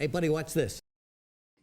Hey, buddy, watch this.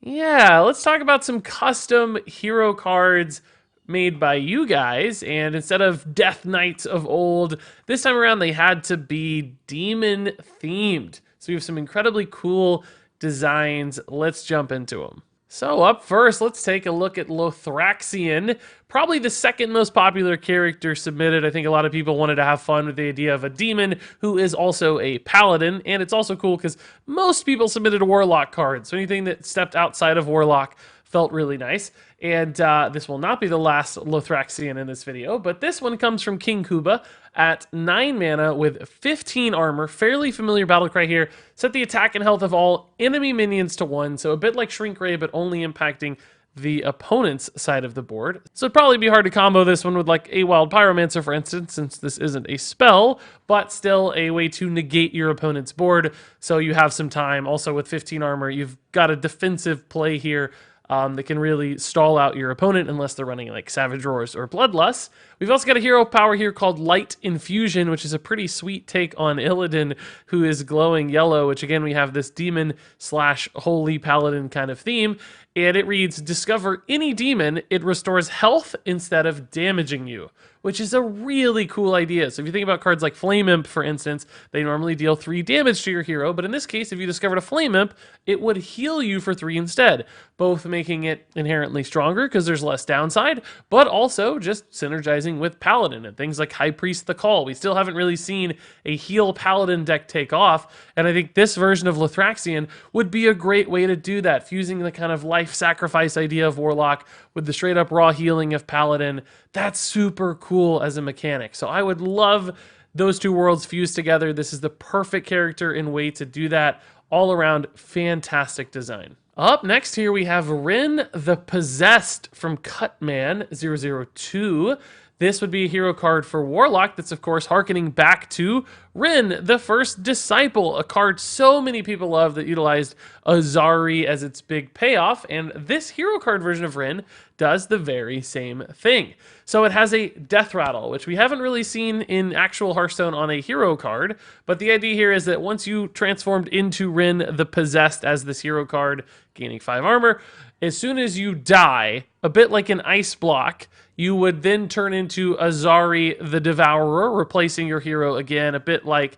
Yeah, let's talk about some custom hero cards made by you guys. And instead of Death Knights of old, this time around they had to be demon themed. So we have some incredibly cool designs. Let's jump into them. So up first, let's take a look at Lothraxion, probably the second most popular character submitted. I think a lot of people wanted to have fun with the idea of a demon who is also a paladin, and it's also cool because most people submitted a warlock card, so anything that stepped outside of warlock felt really nice. And this will not be the last Lothraxion in this video, but this one comes from King Kuba at 9 mana with 15 armor. Fairly familiar battle cry here. Set the attack and health of all enemy minions to 1, so a bit like Shrink Ray, but only impacting the opponent's side of the board. So it'd probably be hard to combo this one with like a Wild Pyromancer, for instance, since this isn't a spell, but still a way to negate your opponent's board, so you have some time. Also with 15 armor, you've got a defensive play here that can really stall out your opponent unless they're running like Savage Roars or Bloodlust. We've also got a hero power here called Light Infusion, which is a pretty sweet take on Illidan, who is glowing yellow, which again, we have this demon slash holy paladin kind of theme. And it reads, discover any demon, it restores health instead of damaging you, which is a really cool idea. So if you think about cards like Flame Imp, for instance, they normally deal 3 damage to your hero, but in this case, if you discovered a Flame Imp, it would heal you for 3 instead, both making it inherently stronger because there's less downside, but also just synergizing with Paladin and things like High Priest the Call. We still haven't really seen a heal Paladin deck take off, and I think this version of Lothraxion would be a great way to do that, fusing the kind of life sacrifice idea of Warlock with the straight up raw healing of Paladin. That's super cool as a mechanic. So I would love those two worlds fused together. This is the perfect character and way to do that. All around fantastic design. Up next here we have Rin the Possessed from Cutman002. This would be a hero card for Warlock that's, of course, harkening back to Rin, the First Disciple, a card so many people love that utilized Azari as its big payoff, and this hero card version of Rin does the very same thing. So it has a Death Rattle, which we haven't really seen in actual Hearthstone on a hero card, but the idea here is that once you transformed into Rin the Possessed as this hero card, gaining 5 armor, as soon as you die, a bit like an ice block, you would then turn into Azari the Devourer, replacing your hero again, a bit like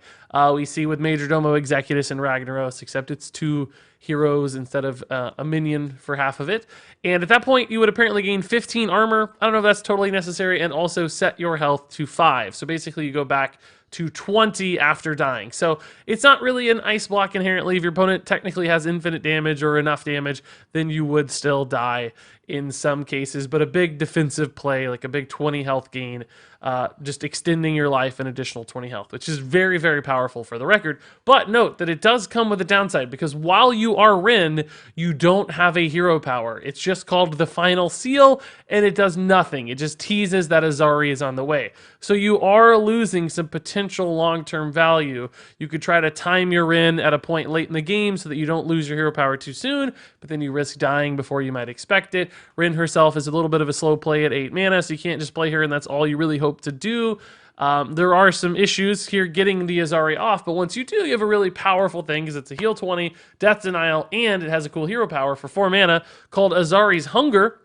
we see with Majordomo Executus and Ragnaros, except it's 2 heroes instead of a minion for half of it. And at that point, you would apparently gain 15 armor. I don't know if that's totally necessary, and also set your health to 5. So basically, you go back to 20 after dying. So it's not really an ice block inherently. If your opponent technically has infinite damage or enough damage, then you would still die in some cases, but a big defensive play, like a big 20 health gain, just extending your life an additional 20 health, which is very, very powerful for the record. But note that it does come with a downside, because while you are Rin, you don't have a hero power. It's just called the Final Seal, and it does nothing. It just teases that Azari is on the way. So you are losing some potential long-term value. You could try to time your Rin at a point late in the game so that you don't lose your hero power too soon, but then you risk dying before you might expect it. Rin herself is a little bit of a slow play at 8 mana, so you can't just play her and that's all you really hope to do. There are some issues here getting the Azari off, but once you do, you have a really powerful thing because it's a heal 20, death denial, and it has a cool hero power for 4 mana called Azari's Hunger,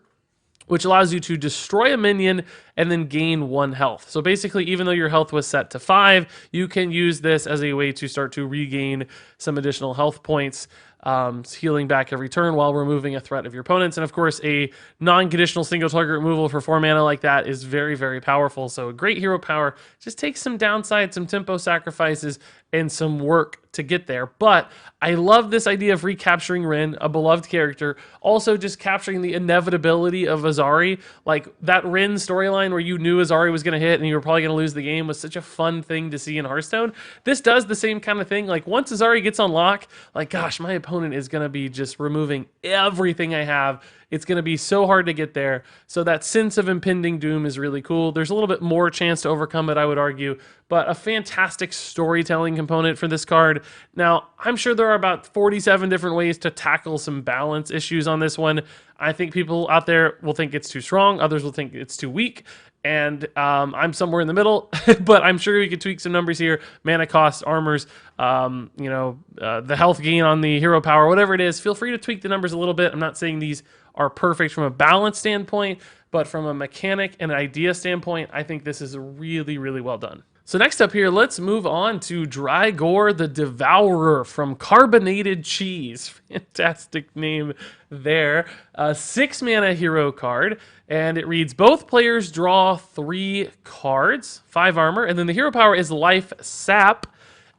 which allows you to destroy a minion and then gain 1 health. So basically, even though your health was set to 5, you can use this as a way to start to regain some additional health points, healing back every turn while removing a threat of your opponents. And of course, a non-conditional single target removal for 4 mana like that is very, very powerful. So a great hero power. Just takes some downside, some tempo sacrifices, and some work to get there. But I love this idea of recapturing Rin, a beloved character. Also just capturing the inevitability of Azari. Like that Rin storyline where you knew Azari was going to hit and you were probably going to lose the game was such a fun thing to see in Hearthstone. This does the same kind of thing. Like once Azari gets on lock, like gosh, my opponent is going to be just removing everything I have. It's going to be so hard to get there. So that sense of impending doom is really cool. There's a little bit more chance to overcome it, I would argue, but a fantastic storytelling component for this card. Now, I'm sure there are about 47 different ways to tackle some balance issues on this one. I think people out there will think it's too strong. Others will think it's too weak. and I'm somewhere in the middle, but I'm sure we could tweak some numbers here. Mana costs, armors, the health gain on the hero power, whatever it is. Feel free to tweak the numbers a little bit. I'm not saying these are perfect from a balance standpoint, but from a mechanic and idea standpoint, I think this is really, really well done. So next up here, let's move on to Gor the Devourer from Carbonated Cheese. Fantastic name there. A 6 mana hero card, and it reads, both players draw 3 cards, 5 armor, and then the hero power is life sap.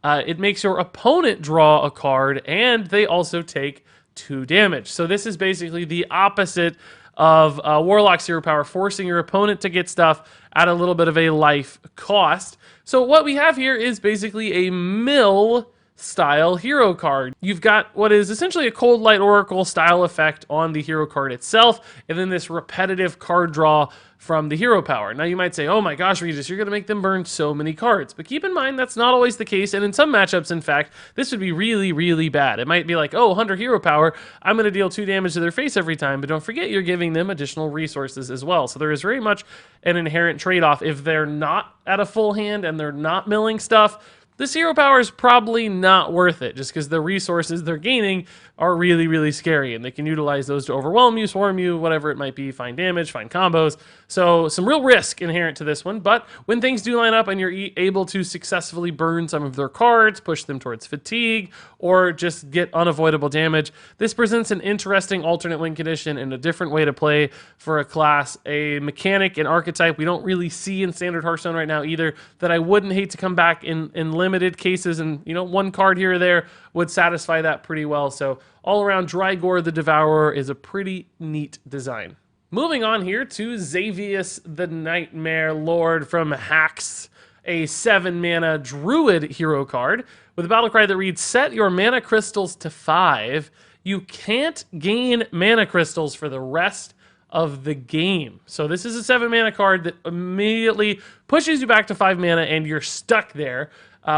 It makes your opponent draw a card, and they also take 2 damage. So this is basically the opposite of Warlock's hero power, forcing your opponent to get stuff at a little bit of a life cost. So what we have here is basically a mill style hero card. You've got what is essentially a Cold Light Oracle style effect on the hero card itself, and then this repetitive card draw from the hero power. Now you might say, oh my gosh, Regis, you're going to make them burn so many cards. But keep in mind, that's not always the case, and in some matchups, in fact, this would be really, really bad. It might be like, oh, 100 hero power, I'm going to deal 2 damage to their face every time, but don't forget you're giving them additional resources as well. So there is very much an inherent trade-off. If they're not at a full hand and they're not milling stuff, this hero power is probably not worth it, just because the resources they're gaining are really, really scary, and they can utilize those to overwhelm you, swarm you, whatever it might be, find damage, find combos. So some real risk inherent to this one, but when things do line up and you're able to successfully burn some of their cards, push them towards fatigue, or just get unavoidable damage, this presents an interesting alternate win condition and a different way to play for a class, a mechanic and archetype we don't really see in Standard Hearthstone right now either, that I wouldn't hate to come back in limited cases, and one card here or there would satisfy that pretty well. So all around, Gor the Devourer is a pretty neat design. Moving on here to Xavius the Nightmare Lord from Hax, a 7 mana druid hero card with a battle cry that reads, set your mana crystals to 5. You can't gain mana crystals for the rest of the game. So this is a 7 mana card that immediately pushes you back to 5 mana and you're stuck there.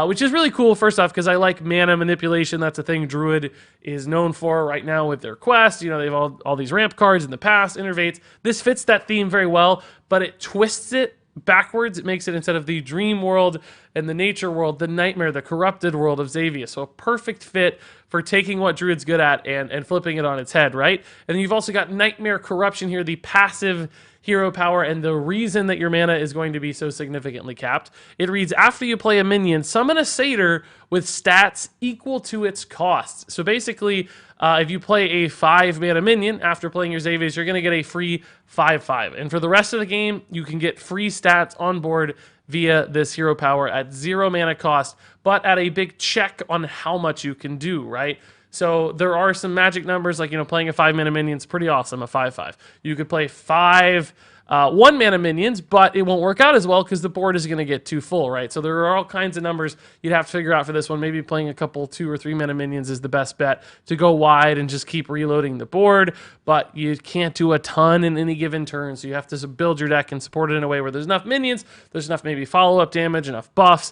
Which is really cool, first off, because I like mana manipulation. That's a thing Druid is known for right now with their quest. They have all these ramp cards in the past, innervates. This fits that theme very well, but it twists it backwards. It makes it, instead of the dream world and the nature world, the nightmare, the corrupted world of Xavius. So a perfect fit for taking what Druid's good at and flipping it on its head, right? And then you've also got Nightmare Corruption here, the passive hero power, and the reason that your mana is going to be so significantly capped. It reads, after you play a minion, summon a satyr with stats equal to its cost. So basically, if you play a 5 mana minion after playing your Xavius, you're going to get a free 5/5. And for the rest of the game, you can get free stats on board via this hero power at 0 mana cost, but at a big check on how much you can do, right? So there are some magic numbers, like, playing a 5 mana minion is pretty awesome, a 5/5. You could play 5 1 mana minions, but it won't work out as well because the board is going to get too full, right? So there are all kinds of numbers you'd have to figure out for this one. Maybe playing a couple 2 or 3 mana minions is the best bet to go wide and just keep reloading the board, but you can't do a ton in any given turn, so you have to build your deck and support it in a way where there's enough minions, there's enough maybe follow-up damage, enough buffs,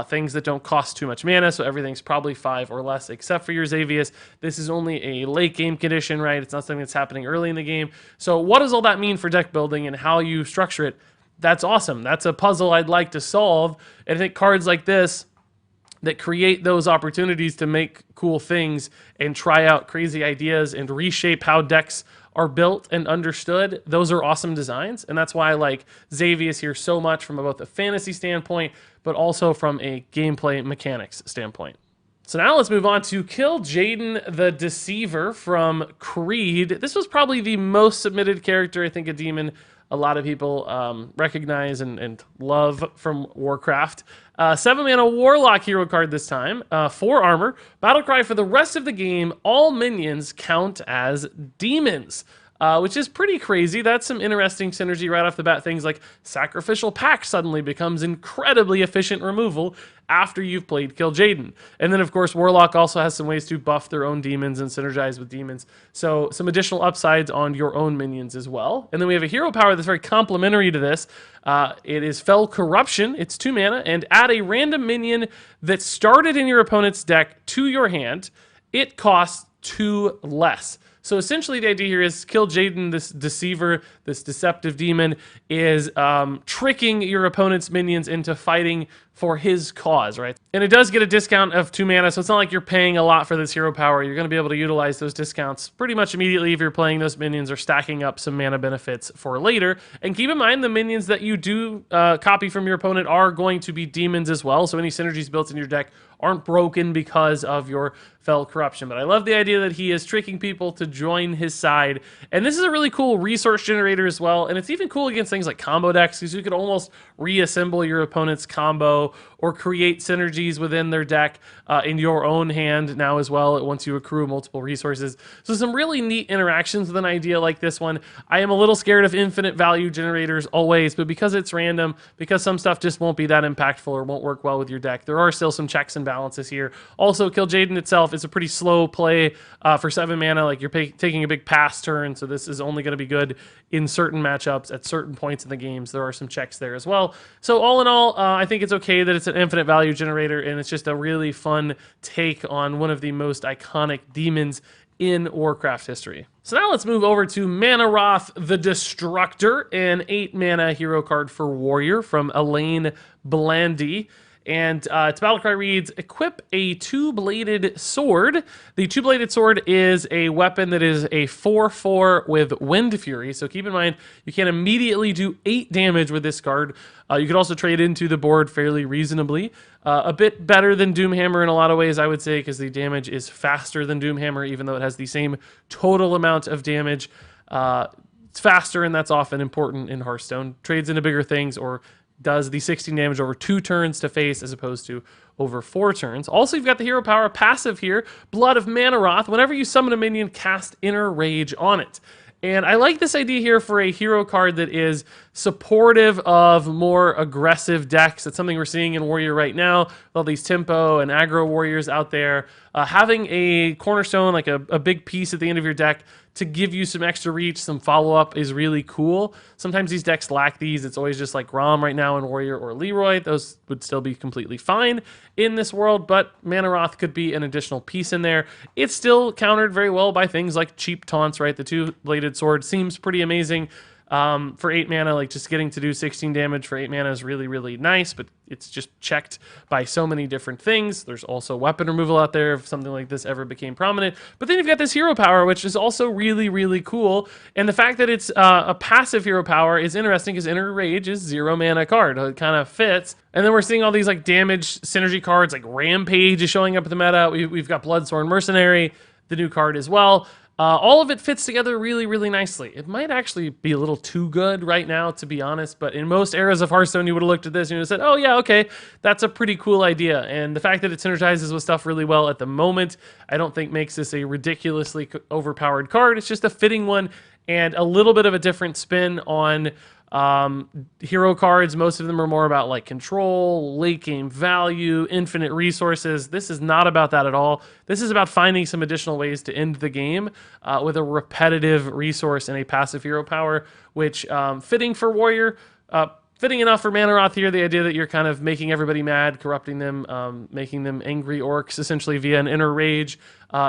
things that don't cost too much mana, so everything's probably 5 or less except for your Xavius. This is only a late game condition, right? It's not something that's happening early in the game. So what does all that mean for deck building and how you structure it? That's awesome. That's a puzzle I'd like to solve. And I think cards like this that create those opportunities to make cool things and try out crazy ideas and reshape how decks are built and understood, those are awesome designs. And that's why I like Xavius here so much from both a fantasy standpoint, but also from a gameplay mechanics standpoint. So now let's move on to Kil'Jaeden the Deceiver from Creed. This was probably the most submitted character, I think, a demon a lot of people recognize and love from Warcraft. 7 mana Warlock hero card this time. 4 armor. Battle cry for the rest of the game. All minions count as demons. Which is pretty crazy. That's some interesting synergy right off the bat. Things like Sacrificial Pact suddenly becomes incredibly efficient removal after you've played Kil'Jaeden. And then, of course, Warlock also has some ways to buff their own demons and synergize with demons. So some additional upsides on your own minions as well. And then we have a hero power that's very complementary to this. It is Fel Corruption. It's 2 mana. And add a random minion that started in your opponent's deck to your hand. It costs 2 less. So essentially the idea here is Kil'Jaeden, this deceiver, this deceptive demon, is tricking your opponent's minions into fighting for his cause, right? And it does get a discount of 2 mana, so it's not like you're paying a lot for this hero power. You're going to be able to utilize those discounts pretty much immediately if you're playing those minions or stacking up some mana benefits for later. And keep in mind, the minions that you do copy from your opponent are going to be demons as well, so any synergies built in your deck aren't broken because of your Fel Corruption. But I love the idea that he is tricking people to join his side. And this is a really cool resource generator as well. And it's even cool against things like combo decks, because you could almost reassemble your opponent's combo or create synergies within their deck in your own hand now as well, once you accrue multiple resources. So some really neat interactions with an idea like this one. I am a little scared of infinite value generators always, but because it's random, because some stuff just won't be that impactful or won't work well with your deck, there are still some checks and balances here. Also, Kil'Jaeden itself is a pretty slow play for 7 mana. Like, you're taking a big pass turn, so this is only going to be good in certain matchups at certain points in the games. There are some checks there as well. So all in all, I think it's okay that it's an infinite value generator, and it's just a really fun take on one of the most iconic demons in Warcraft history. So now let's move over to Mannoroth the Destructor, an 8 mana hero card for Warrior from Elaine Blandy. And its battle cry reads, equip a 2-bladed sword. The 2-bladed sword is a weapon that is a 4/4 with Wind Fury. So keep in mind, you can immediately do 8 damage with this card. You could also trade into the board fairly reasonably. A bit better than Doomhammer in a lot of ways, I would say, because the damage is faster than Doomhammer, even though it has the same total amount of damage. It's faster, and that's often important in Hearthstone. Trades into bigger things, or does the 16 damage over 2 turns to face as opposed to over 4 turns. Also, you've got the hero power passive here, Blood of Mannoroth. Whenever you summon a minion, cast Inner Rage on it. And I like this idea here for a hero card that is supportive of more aggressive decks. It's something we're seeing in Warrior right now, with all these tempo and aggro warriors out there. Having a cornerstone, like a big piece at the end of your deck, to give you some extra reach, some follow-up is really cool. Sometimes these decks lack these. It's always just like Rom right now in Warrior or Leroy. Those would still be completely fine in this world, but Mannoroth could be an additional piece in there. It's still countered very well by things like cheap taunts, right? The 2-bladed sword seems pretty amazing. For 8 mana, like just getting to do 16 damage for 8 mana is really, really nice, but it's just checked by so many different things. There's also weapon removal out there if something like this ever became prominent. But then you've got this hero power, which is also really, really cool. And the fact that it's a passive hero power is interesting, because Inner Rage is 0 mana card. It kind of fits. And then we're seeing all these like damage synergy cards, like Rampage is showing up in the meta. We've got Bloodsworn Mercenary, the new card as well. All of it fits together really, really nicely. It might actually be a little too good right now, to be honest, but in most eras of Hearthstone, you would have looked at this and you would have said, oh yeah, okay, that's a pretty cool idea. And the fact that it synergizes with stuff really well at the moment, I don't think makes this a ridiculously overpowered card. It's just a fitting one and a little bit of a different spin on hero cards. Most of them are more about like control, late game value, infinite resources. This is not about that at all. This is about finding some additional ways to end the game with a repetitive resource and a passive hero power, which fitting for Warrior, fitting enough for Mannoroth here. The idea that you're kind of making everybody mad, corrupting them, making them angry orcs essentially via an Inner Rage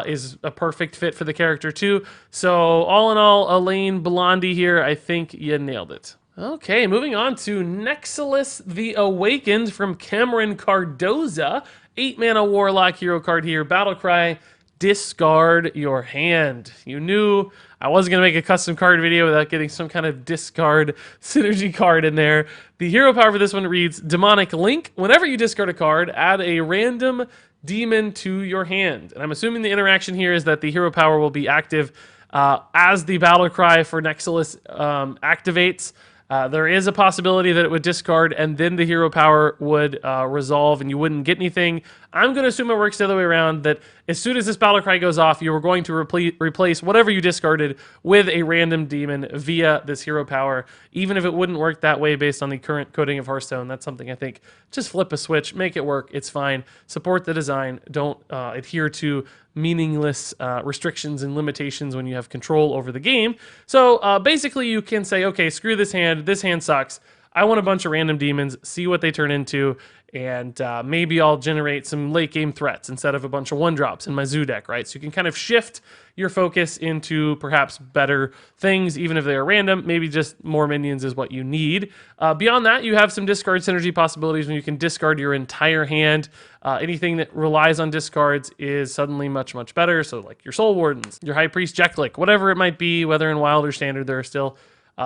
is a perfect fit for the character too. So all in all, Elaine Blondie here, I think you nailed it. Okay, moving on to Nexus V Awakens from Cameron Cardoza. 8 mana Warlock hero card here. Battle cry, discard your hand. You knew I wasn't going to make a custom card video without getting some kind of discard synergy card in there. The hero power for this one reads, Demonic Link. Whenever you discard a card, add a random demon to your hand. And I'm assuming the interaction here is that the hero power will be active as the battle cry for Nexus activates. There is a possibility that it would discard and then the hero power would resolve and you wouldn't get anything. I'm going to assume it works the other way around, that as soon as this battle cry goes off, you are going to replace whatever you discarded with a random demon via this hero power. Even if it wouldn't work that way based on the current coding of Hearthstone, that's something I think, just flip a switch, make it work, it's fine. Support the design, don't adhere to meaningless restrictions and limitations when you have control over the game. So basically you can say, okay, screw this hand sucks. I want a bunch of random demons, see what they turn into, and maybe I'll generate some late game threats instead of a bunch of 1-drops in my zoo deck, right? So you can kind of shift your focus into perhaps better things, even if they are random. Maybe just more minions is what you need. Beyond that, you have some discard synergy possibilities when you can discard your entire hand. Anything that relies on discards is suddenly much, much better. So like your Soul Wardens, your High Priest Jeklik, whatever it might be, whether in Wild or Standard, there are still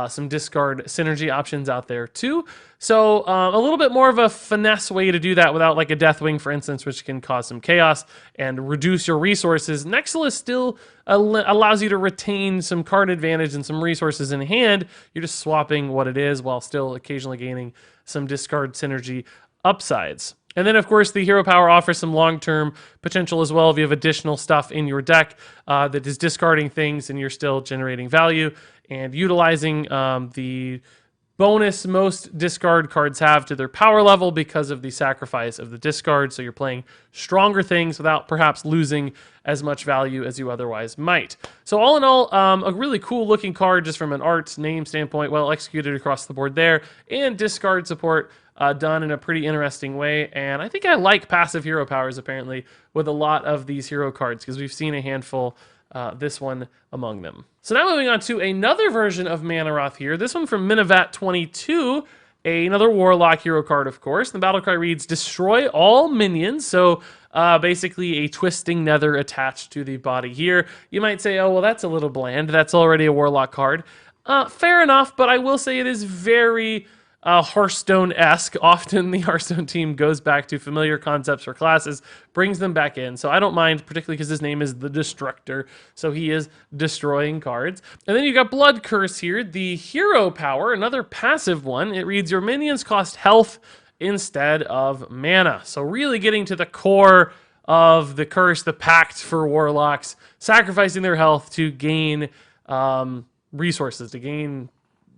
some discard synergy options out there too. So a little bit more of a finesse way to do that without like a Deathwing, for instance, which can cause some chaos and reduce your resources. Nexus still allows you to retain some card advantage and some resources in hand. You're just swapping what it is while still occasionally gaining some discard synergy upsides. And then, of course, the hero power offers some long-term potential as well if you have additional stuff in your deck that is discarding things and you're still generating value and utilizing the bonus most discard cards have to their power level because of the sacrifice of the discard. So you're playing stronger things without perhaps losing as much value as you otherwise might. So all in all, a really cool looking card just from an art name standpoint, well executed across the board there, and discard support done in a pretty interesting way. And I think I like passive hero powers apparently with a lot of these hero cards because we've seen a handful, this one among them. So now moving on to another version of Mannoroth here, this one from Minivat 22, another Warlock hero card, of course. The battle cry reads, destroy all minions. So basically a twisting nether attached to the body here. You might say, oh, well, that's a little bland. That's already a Warlock card. Fair enough, but I will say it is very Hearthstone-esque. Often the Hearthstone team goes back to familiar concepts for classes, brings them back in. So I don't mind, particularly because his name is the Destructor. So he is destroying cards. And then you got Blood Curse here, the hero power, another passive one. It reads, your minions cost health instead of mana. So really getting to the core of the curse, the pact for Warlocks, sacrificing their health to gain resources, to gain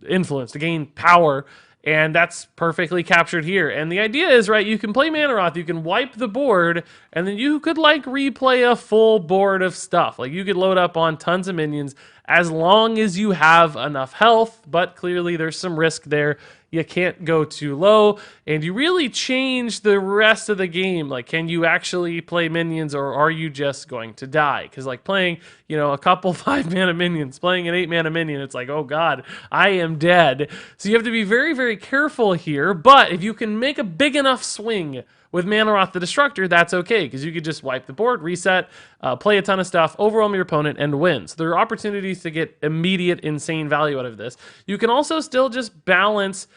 influence, to gain power. And that's perfectly captured here. And the idea is, right, you can play Mannoroth, you can wipe the board, and then you could, like, replay a full board of stuff. Like, you could load up on tons of minions as long as you have enough health, but clearly there's some risk there. You can't go too low, and you really change the rest of the game. Like, can you actually play minions, or are you just going to die? Because, like, playing, you know, a couple 5-mana minions, playing an 8-mana minion, it's like, oh god, I am dead. So you have to be very, very careful here, but if you can make a big enough swing with Mannoroth the Destructor, that's okay, because you could just wipe the board, reset, play a ton of stuff, overwhelm your opponent, and win. So there are opportunities to get immediate, insane value out of this. You can also still just balance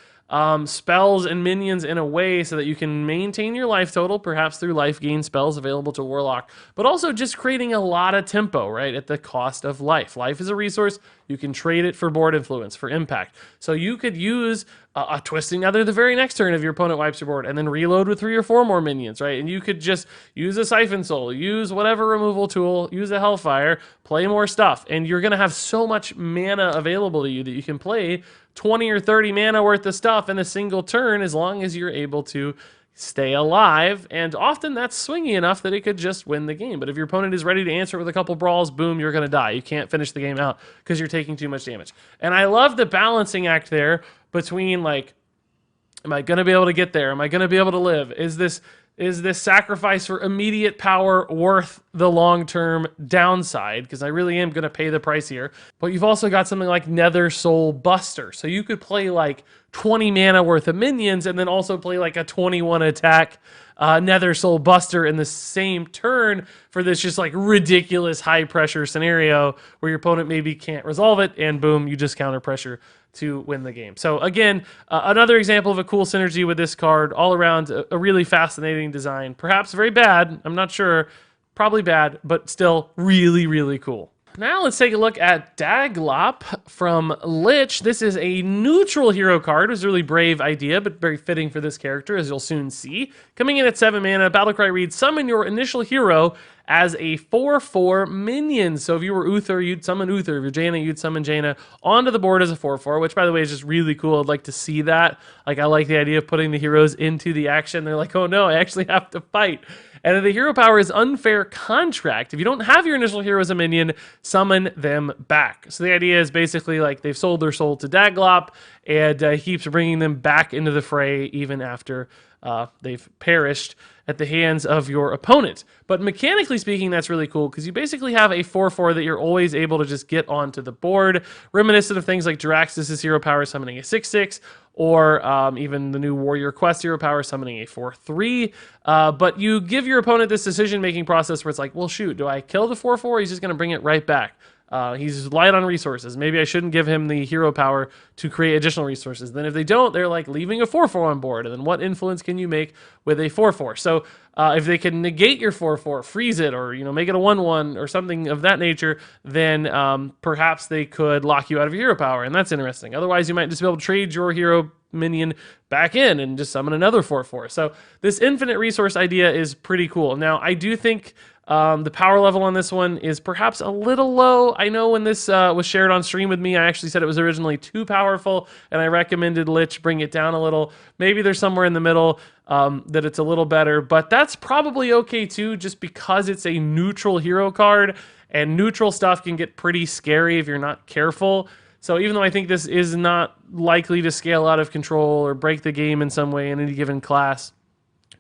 spells and minions in a way so that you can maintain your life total, perhaps through life gain spells available to Warlock, but also just creating a lot of tempo, right, at the cost of life. Life is a resource. You can trade it for board influence, for impact. So you could use a Twisting Nether the very next turn if your opponent wipes your board, and then reload with 3 or 4 more minions, right? And you could just use a Siphon Soul, use whatever removal tool, use a Hellfire, play more stuff, and you're going to have so much mana available to you that you can play 20 or 30 mana worth of stuff in a single turn as long as you're able to stay alive, and often that's swingy enough that it could just win the game. But if your opponent is ready to answer with a couple brawls, boom, you're going to die. You can't finish the game out because you're taking too much damage. And I love the balancing act there between, like, am I going to be able to get there? Am I going to be able to live? Is this sacrifice for immediate power worth the long-term downside? Because I really am going to pay the price here. But you've also got something like Nether Soul Buster. So you could play like 20 mana worth of minions and then also play like a 21 attack Nether Soul Buster in the same turn for this just like ridiculous high pressure scenario where your opponent maybe can't resolve it, and boom, you just counter pressure to win the game. So again, another example of a cool synergy with this card. All around a really fascinating design. Perhaps very bad, I'm not sure. Probably bad, but still really, really cool. Now let's take a look at Daglop from Lich. This is a neutral hero card. It was a really brave idea, but very fitting for this character, as you'll soon see. Coming in at 7 mana, Battlecry reads, summon your initial hero as a 4/4 minion. So if you were Uther, you'd summon Uther. If you're Jaina, you'd summon Jaina onto the board as a 4/4, which, by the way, is just really cool. I'd like to see that. Like, I like the idea of putting the heroes into the action. They're like, oh no, I actually have to fight. And then the hero power is Unfair Contract. If you don't have your initial hero as a minion, summon them back. So the idea is basically like they've sold their soul to Daglop, and he keeps bringing them back into the fray even after they've perished at the hands of your opponent. But mechanically speaking, that's really cool because you basically have a 4/4 that you're always able to just get onto the board, reminiscent of things like Jiraxxus' hero power summoning a 6/6, or even the new Warrior Quest hero power summoning a 4/3. But you give your opponent this decision-making process where it's like, well, shoot, do I kill the 4/4? He's just going to bring it right back. He's light on resources. Maybe I shouldn't give him the hero power to create additional resources. Then if they don't, they're like leaving a 4/4 on board. And then what influence can you make with a 4/4? So if they can negate your 4/4, freeze it, or make it a 1/1 or something of that nature, then perhaps they could lock you out of your hero power, and that's interesting. Otherwise, you might just be able to trade your hero minion back in and just summon another 4/4. So this infinite resource idea is pretty cool. Now, I do think the power level on this one is perhaps a little low. I know when this was shared on stream with me, I actually said it was originally too powerful, and I recommended Lich bring it down a little. Maybe there's somewhere in the middle that it's a little better, but that's probably okay too, just because it's a neutral hero card, and neutral stuff can get pretty scary if you're not careful. So even though I think this is not likely to scale out of control or break the game in some way in any given class,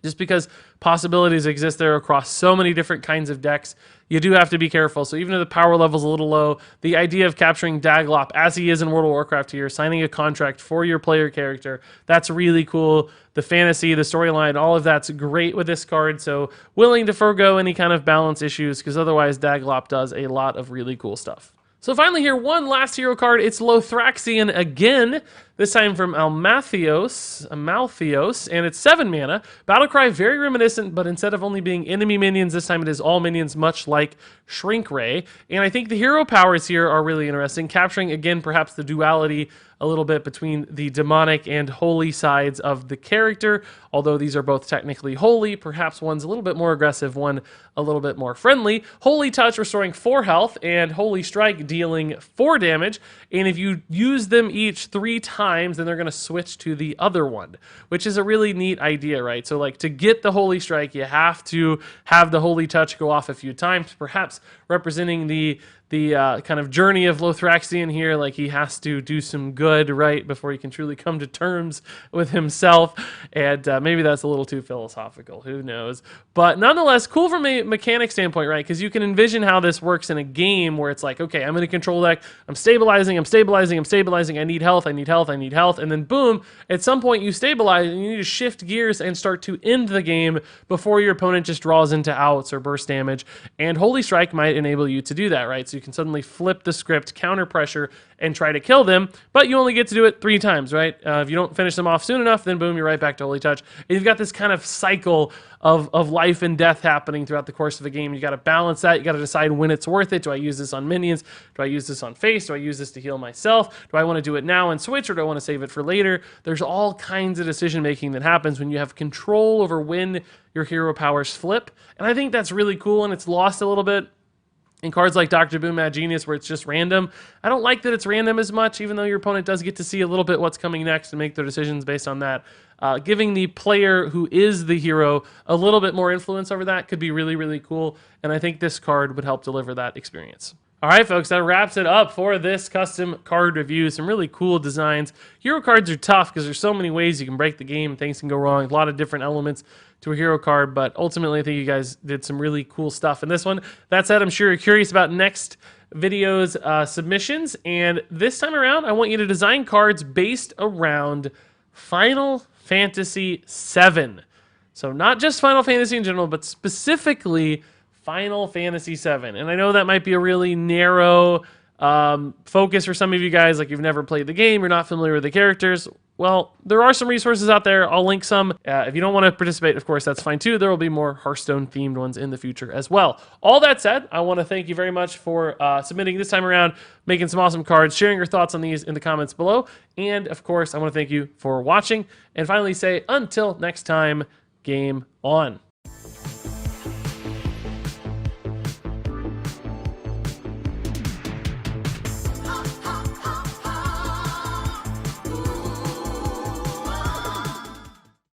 just because possibilities exist there across so many different kinds of decks, you do have to be careful. So even if the power level's a little low, the idea of capturing Daglop, as he is in World of Warcraft here, signing a contract for your player character, that's really cool. The fantasy, the storyline, all of that's great with this card, so willing to forego any kind of balance issues, because otherwise Daglop does a lot of really cool stuff. So finally here, one last hero card. It's Lothraxion again, this time from Amaltheos, and it's 7 mana. Battlecry, very reminiscent, but instead of only being enemy minions, this time it is all minions, much like Shrink Ray. And I think the hero powers here are really interesting, capturing, again, perhaps the duality a little bit between the demonic and holy sides of the character. Although these are both technically holy, perhaps one's a little bit more aggressive, one a little bit more friendly. Holy Touch restoring 4 health, and Holy Strike dealing 4 damage. And if you use them each 3 times, then they're going to switch to the other one, which is a really neat idea, right? So like to get the Holy Strike, you have to have the Holy Touch go off a few times, perhaps representing the kind of journey of Lothraxion here. Like he has to do some good, right, before he can truly come to terms with himself. And maybe that's a little too philosophical, who knows. But nonetheless, cool from a mechanic standpoint, right? Because you can envision how this works in a game where it's like, okay, I'm in a control deck, I'm stabilizing, I need health, and then boom, at some point you stabilize and you need to shift gears and start to end the game before your opponent just draws into outs or burst damage. And Holy Strike might enable you to do that, right? So you can suddenly flip the script, counter pressure, and try to kill them, but you only get to do it 3 times, right? If you don't finish them off soon enough, then boom, you're right back to Holy Touch. And you've got this kind of cycle of life and death happening throughout the course of a game. You got to balance that. You got to decide when it's worth it. Do I use this on minions? Do I use this on face? Do I use this to heal myself? Do I want to do it now and switch, or do I want to save it for later? There's all kinds of decision making that happens when you have control over when your hero powers flip, and I think that's really cool, and it's lost a little bit in cards like Dr. Boom Mad Genius, where it's just random. I don't like that it's random as much, even though your opponent does get to see a little bit what's coming next and make their decisions based on that. Giving the player who is the hero a little bit more influence over that could be really, really cool, and I think this card would help deliver that experience. All right, folks, that wraps it up for this custom card review. Some really cool designs. Hero cards are tough because there's so many ways you can break the game. Things can go wrong. A lot of different elements to a hero card, but ultimately I think you guys did some really cool stuff in this one. That said, I'm sure you're curious about next video's submissions, and this time around I want you to design cards based around Final Fantasy VII. So not just Final Fantasy in general, but specifically Final Fantasy VII. And I know that might be a really narrow focus for some of you guys, like you've never played the game, you're not familiar with the characters. Well, there are some resources out there. I'll link some. If you don't want to participate, of course, that's fine too. There will be more Hearthstone-themed ones in the future as well. All that said, I want to thank you very much for submitting this time around, making some awesome cards, sharing your thoughts on these in the comments below. And, of course, I want to thank you for watching. And finally say, until next time, game on.